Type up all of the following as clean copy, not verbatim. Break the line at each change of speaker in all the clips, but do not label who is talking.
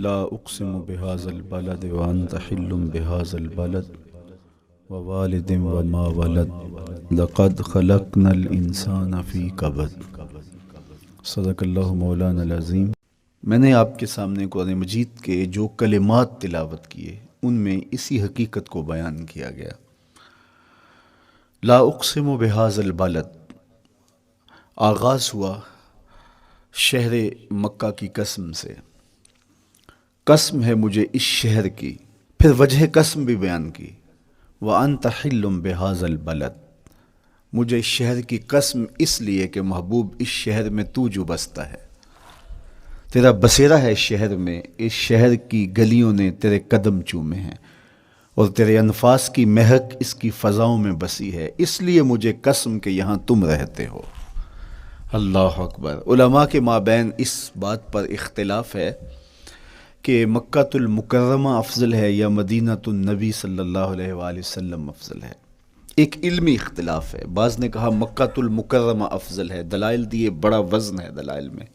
لا اقسم بهذا البلد وانت حل بهذا البلد ووالد وما ولد لقد خلقنا الانسان فی کبد۔ صدق اللہ مولانا العظیم۔ میں نے آپ کے سامنے قرآن مجید کے جو کلمات تلاوت کیے ان میں اسی حقیقت کو بیان کیا گیا۔ لا اقسم بهذا البلد، آغاز ہوا شہر مکہ کی قسم سے، قسم ہے مجھے اس شہر کی، پھر وجہ قسم بھی بیان کی، وَأَنْتَ حِلٌّ بِهَذَا الْبَلَدِ، مجھے اس شہر کی قسم اس لیے کہ محبوب اس شہر میں تو جو بستا ہے، تیرا بسیرا ہے اس شہر میں، اس شہر کی گلیوں نے تیرے قدم چومے ہیں اور تیرے انفاس کی مہک اس کی فضاؤں میں بسی ہے، اس لیے مجھے قسم کہ یہاں تم رہتے ہو۔ اللہ اکبر۔ علماء کے مابین اس بات پر اختلاف ہے کہ مکہ المکرمہ افضل ہے یا مدینہ النبی صلی اللہ علیہ وآلہ وسلم افضل ہے۔ ایک علمی اختلاف ہے، بعض نے کہا مکہ المکرمہ افضل ہے، دلائل دیے، بڑا وزن ہے دلائل میں۔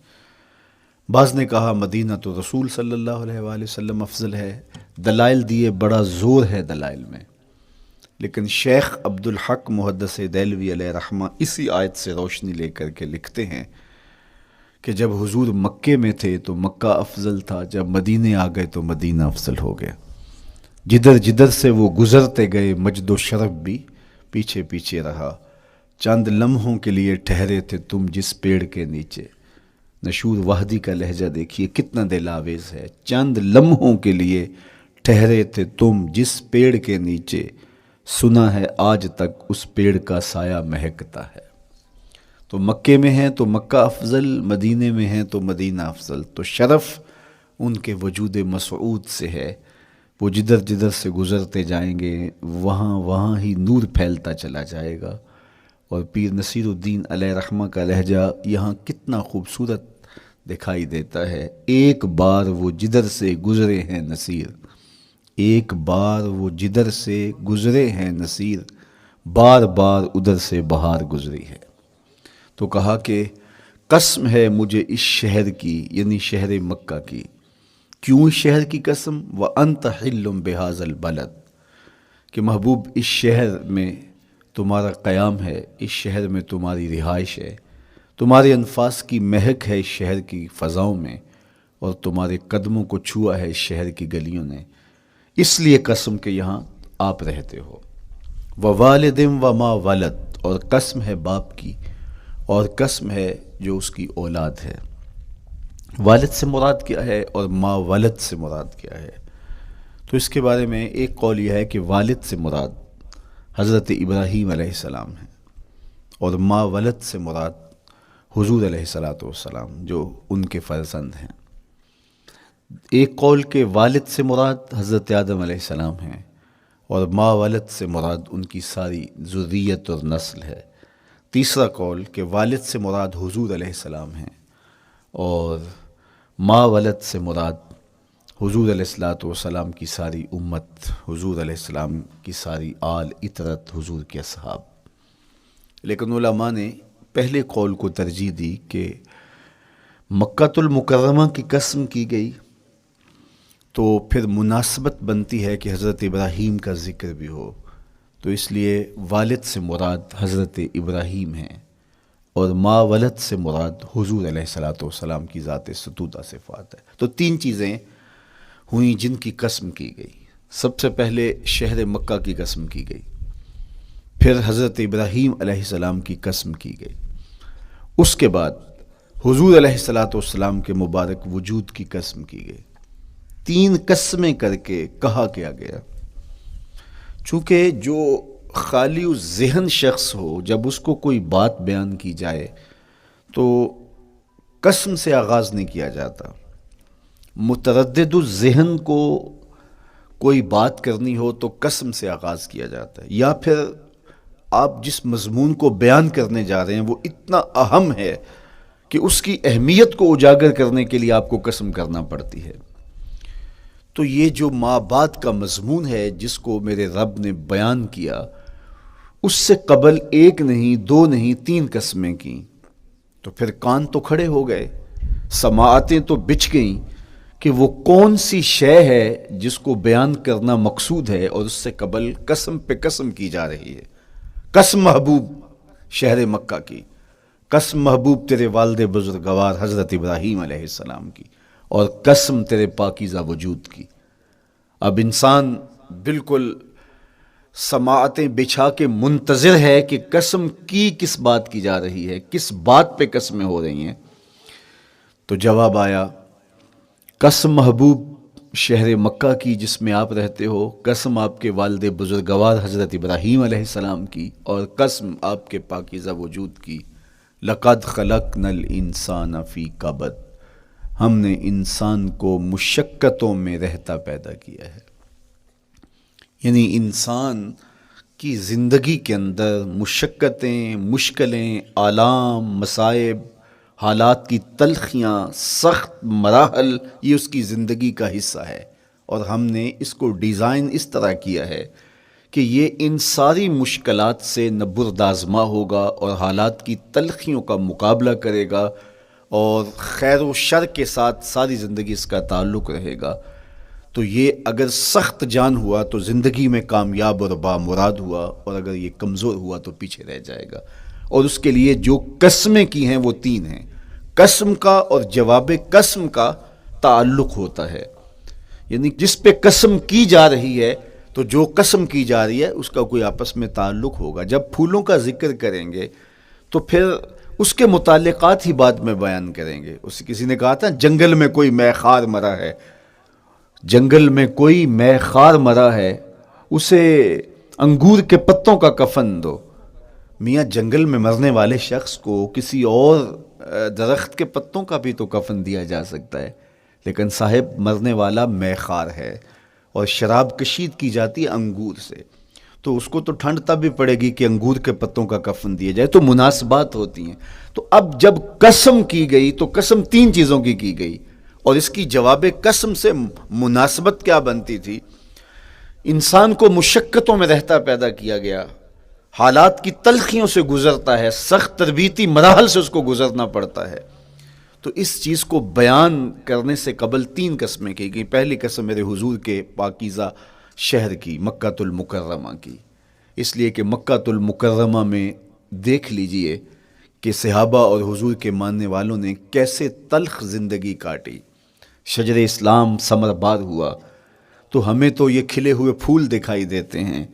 بعض نے کہا مدینہ رسول صلی اللہ علیہ وآلہ وسلم افضل ہے، دلائل دیے، بڑا زور ہے دلائل میں۔ لیکن شیخ عبدالحق محدث دہلوی علیہ رحمہ اسی آیت سے روشنی لے کر کے لکھتے ہیں کہ جب حضور مکے میں تھے تو مکہ افضل تھا، جب مدینے آ گئے تو مدینہ افضل ہو گیا۔ جدھر جدھر سے وہ گزرتے گئے مجد و شرف بھی پیچھے پیچھے رہا، چند لمحوں کے لیے ٹھہرے تھے تم جس پیڑ کے نیچے۔ نشور وحدی کا لہجہ دیکھیے کتنا دل آویز ہے، چند لمحوں کے لیے ٹھہرے تھے تم جس پیڑ کے نیچے، سنا ہے آج تک اس پیڑ کا سایہ مہکتا ہے۔ تو مکے میں ہیں تو مکہ افضل، مدینے میں ہیں تو مدینہ افضل۔ تو شرف ان کے وجود مسعود سے ہے، وہ جدھر جدھر سے گزرتے جائیں گے وہاں وہاں ہی نور پھیلتا چلا جائے گا۔ اور پیر نصیر الدین علیہ رحمہ کا لہجہ یہاں کتنا خوبصورت دکھائی دیتا ہے۔ ایک بار وہ جدھر سے گزرے ہیں نصیر، ایک بار وہ جدھر سے گزرے ہیں نصیر، بار بار ادھر سے بہار گزری ہے۔ تو کہا کہ قسم ہے مجھے اس شہر کی، یعنی شہر مکہ کی۔ کیوں اس شہر کی قسم؟ وَأَنْتَ حِلٌّ بِهَذَا الْبَلَدِ، کہ محبوب اس شہر میں تمہارا قیام ہے، اس شہر میں تمہاری رہائش ہے، تمہارے انفاس کی مہک ہے اس شہر کی فضاؤں میں، اور تمہارے قدموں کو چھوا ہے اس شہر کی گلیوں نے، اس لیے قسم کہ یہاں آپ رہتے ہو۔ وَوَالِدٍ وَمَا وَلَدَ، اور قسم ہے باپ کی، اور قسم ہے جو اس کی اولاد ہے۔ والد سے مراد کیا ہے اور ما ولد سے مراد کیا ہے؟ تو اس کے بارے میں ایک قول یہ ہے کہ والد سے مراد حضرت ابراہیم علیہ السلام ہے، اور ما ولد سے مراد حضور علیہ السلام جو ان کے فرزند ہیں۔ ایک قول کہ والد سے مراد حضرت آدم علیہ السلام ہیں، اور ما ولد سے مراد ان کی ساری ذریت اور نسل ہے۔ تیسرا قول کہ والد سے مراد حضور علیہ السلام ہیں، اور ما ولد سے مراد حضور علیہ السلام کی ساری امت، حضور علیہ السلام کی ساری آل اطرت، حضور کے اصحاب۔ لیکن علماء نے پہلے قول کو ترجیح دی کہ مکہ المکرمہ کی قسم کی گئی تو پھر مناسبت بنتی ہے کہ حضرت ابراہیم کا ذکر بھی ہو، تو اس لیے والد سے مراد حضرت ابراہیم ہیں، اور ما ولد سے مراد حضور علیہ السلام کی ذات ستودہ صفات ہے۔ تو تین چیزیں ہوئیں جن کی قسم کی گئی۔ سب سے پہلے شہر مکہ کی قسم کی گئی، پھر حضرت ابراہیم علیہ السلام کی قسم کی گئی، اس کے بعد حضور علیہ السلام کے مبارک وجود کی قسم کی گئی۔ تین قسمیں کر کے کہا کیا گیا، چونکہ جو خالی ذہن شخص ہو، جب اس کو کوئی بات بیان کی جائے تو قسم سے آغاز نہیں کیا جاتا۔ متردد الذہن کو کوئی بات کرنی ہو تو قسم سے آغاز کیا جاتا ہے، یا پھر آپ جس مضمون کو بیان کرنے جا رہے ہیں وہ اتنا اہم ہے کہ اس کی اہمیت کو اجاگر کرنے کے لیے آپ کو قسم کرنا پڑتی ہے۔ تو یہ جو ماں بعد کا مضمون ہے جس کو میرے رب نے بیان کیا، اس سے قبل ایک نہیں، دو نہیں، تین قسمیں کیں، تو پھر کان تو کھڑے ہو گئے، سماعتیں تو بچھ گئیں کہ وہ کون سی شے ہے جس کو بیان کرنا مقصود ہے اور اس سے قبل قسم پہ قسم کی جا رہی ہے. قسم محبوب شہر مکہ کی، قسم محبوب تیرے والد بزرگوار حضرت ابراہیم علیہ السلام کی، اور قسم تیرے پاکیزہ وجود کی. اب انسان بالکل سماعتیں بچھا کے منتظر ہے کہ قسم کی کس بات کی جا رہی ہے، کس بات پہ قسمیں ہو رہی ہیں. تو جواب آیا، قسم محبوب شہر مکہ کی جس میں آپ رہتے ہو، قسم آپ کے والد بزرگوار حضرت ابراہیم علیہ السلام کی، اور قسم آپ کے پاکیزہ وجود کی. لقد خلقنا الانسان فی کبد، ہم نے انسان کو مشقتوں میں رہتا پیدا کیا ہے. یعنی انسان کی زندگی کے اندر مشقتیں، مشکلیں، آلام، مصائب، حالات کی تلخیاں، سخت مراحل، یہ اس کی زندگی کا حصہ ہے. اور ہم نے اس کو ڈیزائن اس طرح کیا ہے کہ یہ ان ساری مشکلات سے نہ بردآزما ہوگا اور حالات کی تلخیوں کا مقابلہ کرے گا، اور خیر و شر کے ساتھ ساری زندگی اس کا تعلق رہے گا. تو یہ اگر سخت جان ہوا تو زندگی میں کامیاب اور بامراد ہوا، اور اگر یہ کمزور ہوا تو پیچھے رہ جائے گا. اور اس کے لیے جو قسمیں کی ہیں وہ 3 ہیں. قسم کا اور جواب قسم کا تعلق ہوتا ہے، یعنی جس پہ قسم کی جا رہی ہے تو جو قسم کی جا رہی ہے اس کا کوئی آپس میں تعلق ہوگا. جب پھولوں کا ذکر کریں گے تو پھر اس کے متعلقات ہی بعد میں بیان کریں گے. کسی نے کہا تھا جنگل میں کوئی مے خار مرا ہے، جنگل میں کوئی مے خار مرا ہے، اسے انگور کے پتوں کا کفن دو. میاں جنگل میں مرنے والے شخص کو کسی اور درخت کے پتوں کا بھی تو کفن دیا جا سکتا ہے، لیکن صاحب مرنے والا مے خار ہے اور شراب کشید کی جاتی ہے انگور سے، تو اس کو تو ٹھنڈ تب بھی پڑے گی کہ انگور کے پتوں کا کفن دیا جائے. تو مناسبات ہوتی ہیں. تو اب جب قسم کی گئی تو قسم 3 چیزوں کی گئی، اور اس کی جواب قسم سے مناسبت کیا بنتی تھی؟ انسان کو مشقتوں میں رہتا پیدا کیا گیا، حالات کی تلخیوں سے گزرتا ہے، سخت تربیتی مراحل سے اس کو گزرنا پڑتا ہے. تو اس چیز کو بیان کرنے سے قبل 3 قسمیں کی گئی. پہلی قسم میرے حضور کے پاکیزہ شہر کی، مکہ المکرمہ کی، اس لیے کہ مکہ المکرمہ میں دیکھ لیجئے کہ صحابہ اور حضور کے ماننے والوں نے کیسے تلخ زندگی کاٹی. شجر اسلام ثمر بار ہوا تو ہمیں تو یہ کھلے ہوئے پھول دکھائی دیتے ہیں،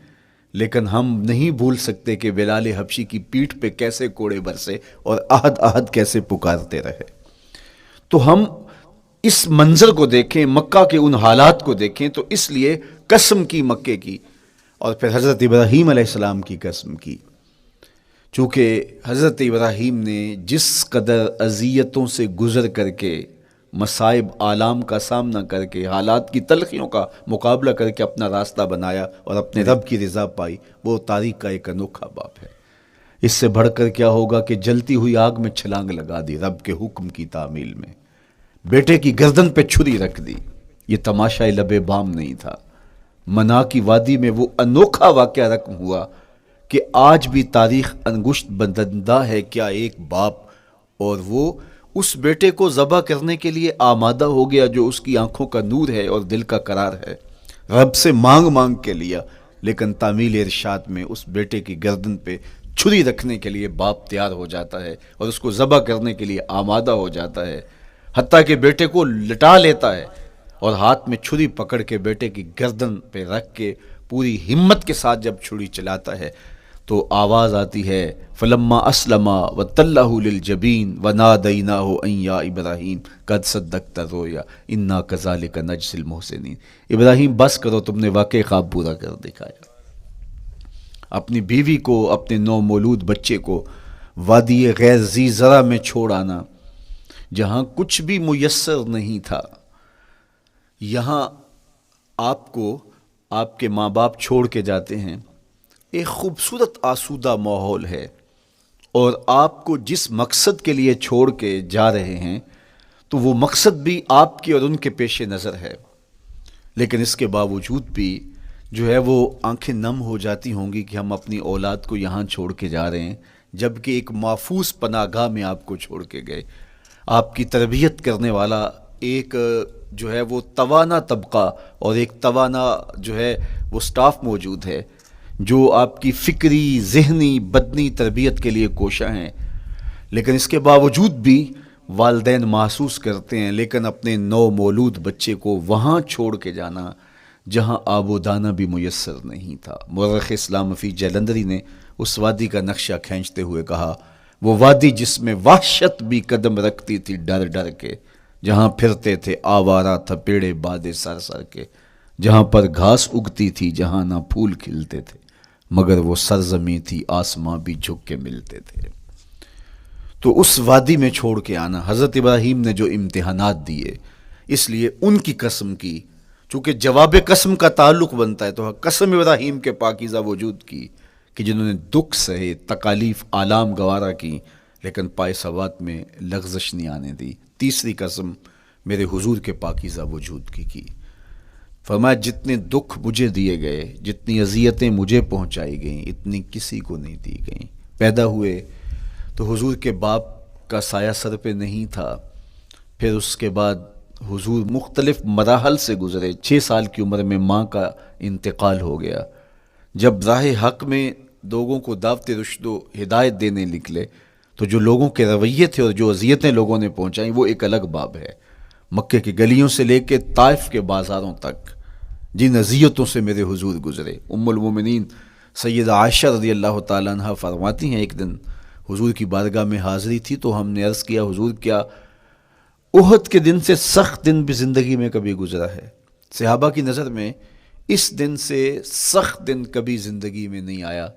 لیکن ہم نہیں بھول سکتے کہ بلال حبشی کی پیٹھ پہ کیسے کوڑے برسے اور احد احد کیسے پکارتے رہے. تو ہم اس منظر کو دیکھیں، مکہ کے ان حالات کو دیکھیں، تو اس لیے قسم کی مکے کی، اور پھر حضرت ابراہیم علیہ السلام کی قسم کی. چونکہ حضرت ابراہیم نے جس قدر اذیتوں سے گزر کر کے، مصائب آلام کا سامنا کر کے، حالات کی تلخیوں کا مقابلہ کر کے اپنا راستہ بنایا اور اپنے رب کی رضا پائی، وہ تاریخ کا ایک انوکھا باب ہے. اس سے بڑھ کر کیا ہوگا کہ جلتی ہوئی آگ میں چھلانگ لگا دی رب کے حکم کی تعمیل میں، بیٹے کی گردن پہ چھری رکھ دی. یہ تماشا لب بام نہیں تھا. منا کی وادی میں وہ انوکھا واقعہ رقم ہوا کہ آج بھی تاریخ انگشت بندندہ ہے کیا ایک باپ، اور وہ اس بیٹے کو ذبح کرنے کے لیے آمادہ ہو گیا جو اس کی آنکھوں کا نور ہے اور دل کا قرار ہے. رب سے مانگ مانگ کے لیا، لیکن تعمیل ارشاد میں اس بیٹے کی گردن پہ چھری رکھنے کے لیے باپ تیار ہو جاتا ہے اور اس کو ذبح کرنے کے لیے آمادہ ہو جاتا ہے، حتیٰ کہ بیٹے کو لٹا لیتا ہے اور ہاتھ میں چھری پکڑ کے بیٹے کی گردن پہ رکھ کے پوری ہمت کے ساتھ جب چھری چلاتا ہے تو آواز آتی ہے فلما اسلما وتلہ للجبین ونادیناہ ان یا ابراہیم قد صدقت الرؤیا انا کذالک نجزی المحسنین. ابراہیم بس کرو، تم نے واقعی خواب پورا کر دکھایا. اپنی بیوی کو، اپنے نو مولود بچے کو وادی غیر ذی زرع میں چھوڑ آنا، جہاں کچھ بھی میسر نہیں تھا. یہاں آپ کو آپ کے ماں باپ چھوڑ کے جاتے ہیں، ایک خوبصورت آسودہ ماحول ہے، اور آپ کو جس مقصد کے لیے چھوڑ کے جا رہے ہیں تو وہ مقصد بھی آپ کے اور ان کے پیش نظر ہے، لیکن اس کے باوجود بھی جو ہے وہ آنکھیں نم ہو جاتی ہوں گی کہ ہم اپنی اولاد کو یہاں چھوڑ کے جا رہے ہیں، جبکہ ایک محفوظ پناہ گاہ میں آپ کو چھوڑ کے گئے. آپ کی تربیت کرنے والا ایک جو ہے وہ توانا طبقہ اور ایک توانا جو ہے وہ سٹاف موجود ہے جو آپ کی فکری ذہنی بدنی تربیت کے لیے کوشاں ہیں، لیکن اس کے باوجود بھی والدین محسوس کرتے ہیں لیکن اپنے نو مولود بچے کو وہاں چھوڑ کے جانا جہاں آب و دانہ بھی میسر نہیں تھا۔ مورخ اسلام فی جلندری نے اس وادی کا نقشہ کھینچتے ہوئے کہا، وہ وادی جس میں وحشت بھی قدم رکھتی تھی ڈر ڈر کے، جہاں پھرتے تھے آوارہ تھپیڑے بادے سر سر کے، جہاں پر گھاس اگتی تھی جہاں نہ پھول کھلتے تھے، مگر وہ سرزمیں تھی آسماں بھی جھک کے ملتے تھے۔ تو اس وادی میں چھوڑ کے آنا، حضرت ابراہیم نے جو امتحانات دیے، اس لیے ان کی قسم کی، چونکہ جواب قسم کا تعلق بنتا ہے تو قسم ابراہیم کے پاکیزہ وجود کی کہ جنہوں نے دکھ سہے، تکالیف آلام گوارا کی، لیکن پائے سوات میں لغزش نہیں آنے دی۔ تیسری قسم میرے حضور کے پاکیزہ وجود کی فرمایا جتنے دکھ مجھے دیے گئے، جتنی اذیتیں مجھے پہنچائی گئیں، اتنی کسی کو نہیں دی گئیں۔ پیدا ہوئے تو حضور کے باپ کا سایہ سر پہ نہیں تھا، پھر اس کے بعد حضور مختلف مراحل سے گزرے۔ 6 سال کی عمر میں ماں کا انتقال ہو گیا۔ جب راہ حق میں لوگوں کو دعوت رشد و ہدایت دینے نکلے تو جو لوگوں کے رویے تھے اور جو اذیتیں لوگوں نے پہنچائیں وہ ایک الگ باب ہے۔ مکے کی گلیوں سے لے کے طائف کے بازاروں تک جن اذیتوں سے میرے حضور گزرے، ام المومنین سیدہ عائشہ رضی اللہ تعالیٰ عنہ فرماتی ہیں، ایک دن حضور کی بارگاہ میں حاضری تھی تو ہم نے عرض کیا، حضور کیا احد کے دن سے سخت دن بھی زندگی میں کبھی گزرا ہے؟ صحابہ کی نظر میں اس دن سے سخت دن کبھی زندگی میں نہیں آیا،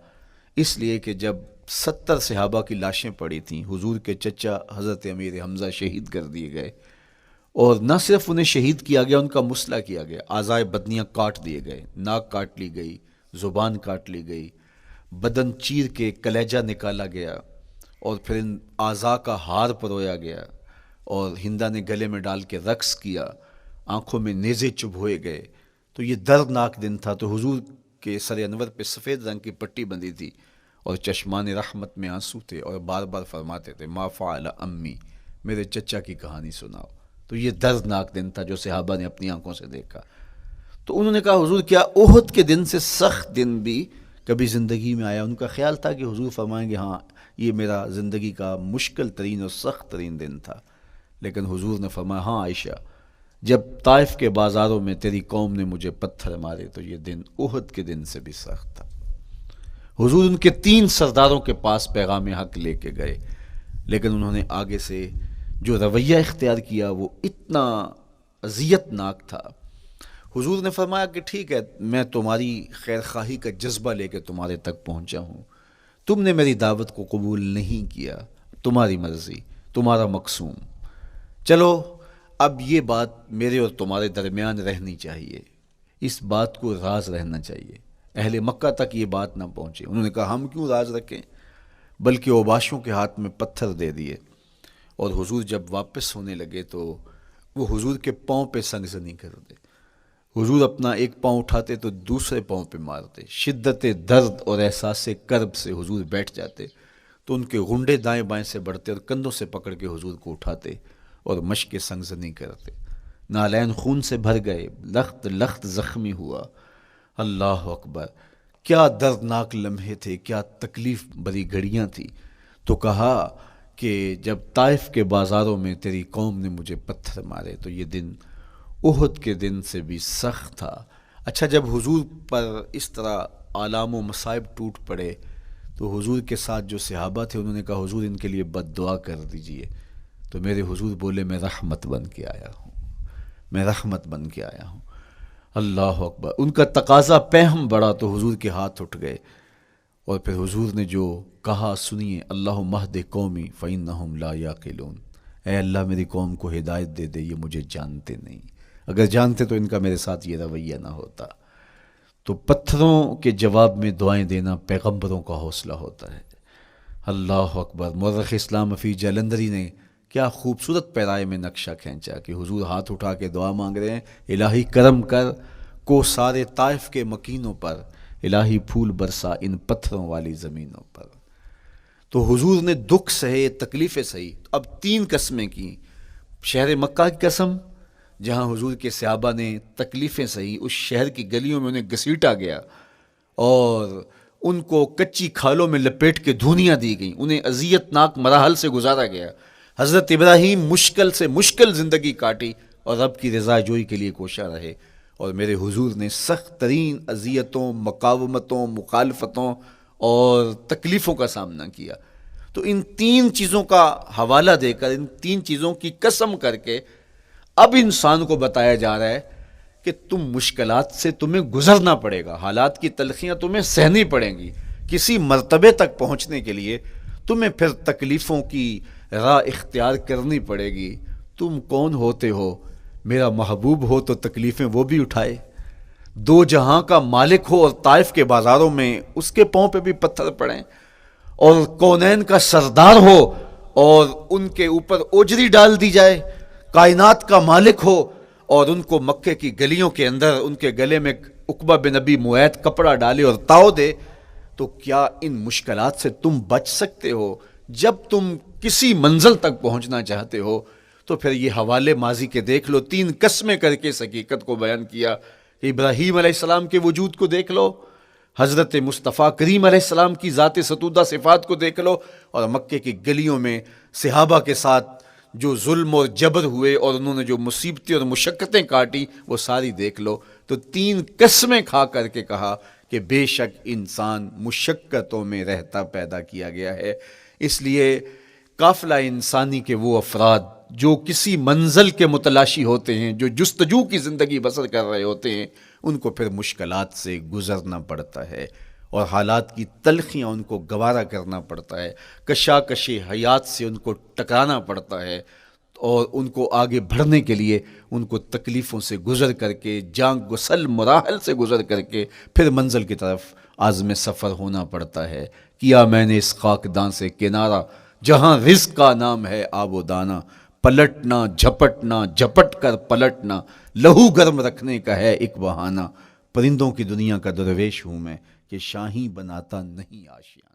اس لیے کہ جب 70 صحابہ کی لاشیں پڑی تھیں، حضور کے چچا حضرت امیر حمزہ شہید کر دیے گئے، اور نہ صرف انہیں شہید کیا گیا، ان کا مسئلہ کیا گیا، اعضائے بدنیاں کاٹ دیے گئے، ناک کاٹ لی گئی، زبان کاٹ لی گئی، بدن چیر کے کلیجہ نکالا گیا، اور پھر ان اعضاء کا ہار پرویا گیا، اور ہندا نے گلے میں ڈال کے رقص کیا، آنکھوں میں نیزے چبھوئے گئے۔ تو یہ دردناک دن تھا۔ تو حضور کے سر انور پہ سفید رنگ کی پٹی بندھی تھی اور چشمان رحمت میں آنسو تھے، اور بار بار فرماتے تھے ما فعل امی، میرے چچا کی کہانی سناؤ۔ تو یہ دردناک دن تھا جو صحابہ نے اپنی آنکھوں سے دیکھا۔ تو انہوں نے کہا، حضور کیا احد کے دن سے سخت دن بھی کبھی زندگی میں آیا؟ ان کا خیال تھا کہ حضور فرمائیں گے ہاں یہ میرا زندگی کا مشکل ترین اور سخت ترین دن تھا، لیکن حضور نے فرمایا ہاں عائشہ، جب طائف کے بازاروں میں تیری قوم نے مجھے پتھر مارے تو یہ دن احد کے دن سے بھی سخت تھا۔ حضور ان کے 3 سرداروں کے پاس پیغام حق لے کے گئے، لیکن انہوں نے آگے سے جو رویہ اختیار کیا وہ اتنا اذیت ناک تھا۔ حضور نے فرمایا کہ ٹھیک ہے، میں تمہاری خیر خواہی کا جذبہ لے کے تمہارے تک پہنچا ہوں، تم نے میری دعوت کو قبول نہیں کیا، تمہاری مرضی، تمہارا مقسوم، چلو اب یہ بات میرے اور تمہارے درمیان رہنی چاہیے، اس بات کو راز رہنا چاہیے، اہل مکہ تک یہ بات نہ پہنچے۔ انہوں نے کہا ہم کیوں راز رکھیں، بلکہ اوباشوں کے ہاتھ میں پتھر دے دیے، اور حضور جب واپس ہونے لگے تو وہ حضور کے پاؤں پہ سنگزنی کر دے۔ حضور اپنا ایک پاؤں اٹھاتے تو دوسرے پاؤں پہ مارتے، شدت درد اور احساس کرب سے حضور بیٹھ جاتے تو ان کے غنڈے دائیں بائیں سے بڑھتے اور کندھوں سے پکڑ کے حضور کو اٹھاتے اور مشق سنگزنی کرتے۔ نالین خون سے بھر گئے، لخت لخت زخمی ہوا۔ اللہ اکبر، کیا دردناک لمحے تھے، کیا تکلیف بھری گھڑیاں تھی۔ تو کہا کہ جب طائف کے بازاروں میں تیری قوم نے مجھے پتھر مارے تو یہ دن احد کے دن سے بھی سخت تھا۔ اچھا، جب حضور پر اس طرح آلام و مصائب ٹوٹ پڑے تو حضور کے ساتھ جو صحابہ تھے انہوں نے کہا حضور ان کے لیے بد دعا کر دیجئے، تو میرے حضور بولے میں رحمت بن کے آیا ہوں، میں رحمت بن کے آیا ہوں۔ اللہ اکبر، ان کا تقاضا پہم بڑا تو حضور کے ہاتھ اٹھ گئے، اور پھر حضور نے جو کہا سنیے، اللہم اہد قومی فإنہم لا یعقلون، اے اللہ میری قوم کو ہدایت دے دے، یہ مجھے جانتے نہیں، اگر جانتے تو ان کا میرے ساتھ یہ رویہ نہ ہوتا۔ تو پتھروں کے جواب میں دعائیں دینا پیغمبروں کا حوصلہ ہوتا ہے۔ اللہ اکبر، مورخ اسلام فی جلندری نے کیا خوبصورت پیرائے میں نقشہ کھینچا کہ حضور ہاتھ اٹھا کے دعا مانگ رہے ہیں، الہی کرم کر کو سارے طائف کے مکینوں پر، الہی پھول برسا ان پتھروں والی زمینوں پر۔ تو حضور نے دکھ سہے، تکلیفیں سہی، اب 3 قسمیں کی، شہر مکہ کی قسم، جہاں حضور کے صحابہ نے تکلیفیں سہی، اس شہر کی گلیوں میں انہیں گھسیٹا گیا اور ان کو کچی کھالوں میں لپیٹ کے دھونیاں دی گئیں، انہیں اذیت ناک مراحل سے گزارا گیا۔ حضرت ابراہیم مشکل سے مشکل زندگی کاٹی اور رب کی رضا جوئی کے لیے کوشاں رہے، اور میرے حضور نے سخت ترین اذیتوں، مقاومتوں، مخالفتوں اور تکلیفوں کا سامنا کیا۔ تو ان تین چیزوں کا حوالہ دے کر، ان تین چیزوں کی قسم کر کے اب انسان کو بتایا جا رہا ہے کہ تم مشکلات سے تمہیں گزرنا پڑے گا، حالات کی تلخیاں تمہیں سہنی پڑیں گی، کسی مرتبے تک پہنچنے کے لیے تمہیں پھر تکلیفوں کی راہ اختیار کرنی پڑے گی۔ تم کون ہوتے ہو؟ میرا محبوب ہو تو تکلیفیں وہ بھی اٹھائے، دو جہاں کا مالک ہو اور طائف کے بازاروں میں اس کے پاؤں پہ بھی پتھر پڑیں، اور کونین کا سردار ہو اور ان کے اوپر اوجری ڈال دی جائے، کائنات کا مالک ہو اور ان کو مکے کی گلیوں کے اندر ان کے گلے میں عقبہ بن ابی معیط کپڑا ڈالے اور تاؤ دے، تو کیا ان مشکلات سے تم بچ سکتے ہو؟ جب تم کسی منزل تک پہنچنا چاہتے ہو تو پھر یہ حوالے ماضی کے دیکھ لو، تین قسمیں کر کے اس حقیقت کو بیان کیا کہ ابراہیم علیہ السلام کے وجود کو دیکھ لو، حضرت مصطفیٰ کریم علیہ السلام کی ذات ستودہ صفات کو دیکھ لو، اور مکے کی گلیوں میں صحابہ کے ساتھ جو ظلم اور جبر ہوئے اور انہوں نے جو مصیبتیں اور مشقتیں کاٹی وہ ساری دیکھ لو۔ تو تین قسمیں کھا کر کے کہا کہ بے شک انسان مشقتوں میں رہتا پیدا کیا گیا ہے۔ اس لیے قافلہ انسانی کے وہ افراد جو کسی منزل کے متلاشی ہوتے ہیں، جو جستجو کی زندگی بسر کر رہے ہوتے ہیں، ان کو پھر مشکلات سے گزرنا پڑتا ہے اور حالات کی تلخیاں ان کو گوارا کرنا پڑتا ہے، کشاکش حیات سے ان کو ٹکرانا پڑتا ہے، اور ان کو آگے بڑھنے کے لیے ان کو تکلیفوں سے گزر کر کے، جان گسل مراحل سے گزر کر کے پھر منزل کی طرف عازم سفر ہونا پڑتا ہے۔ کیا میں نے اس خاکدان سے کنارہ جہاں رزق کا نام ہے آب و دانہ، پلٹنا جھپٹنا جھپٹ کر پلٹنا لہو گرم رکھنے کا ہے ایک بہانہ، پرندوں کی دنیا کا درویش ہوں میں کہ شاہی بناتا نہیں آشیاں۔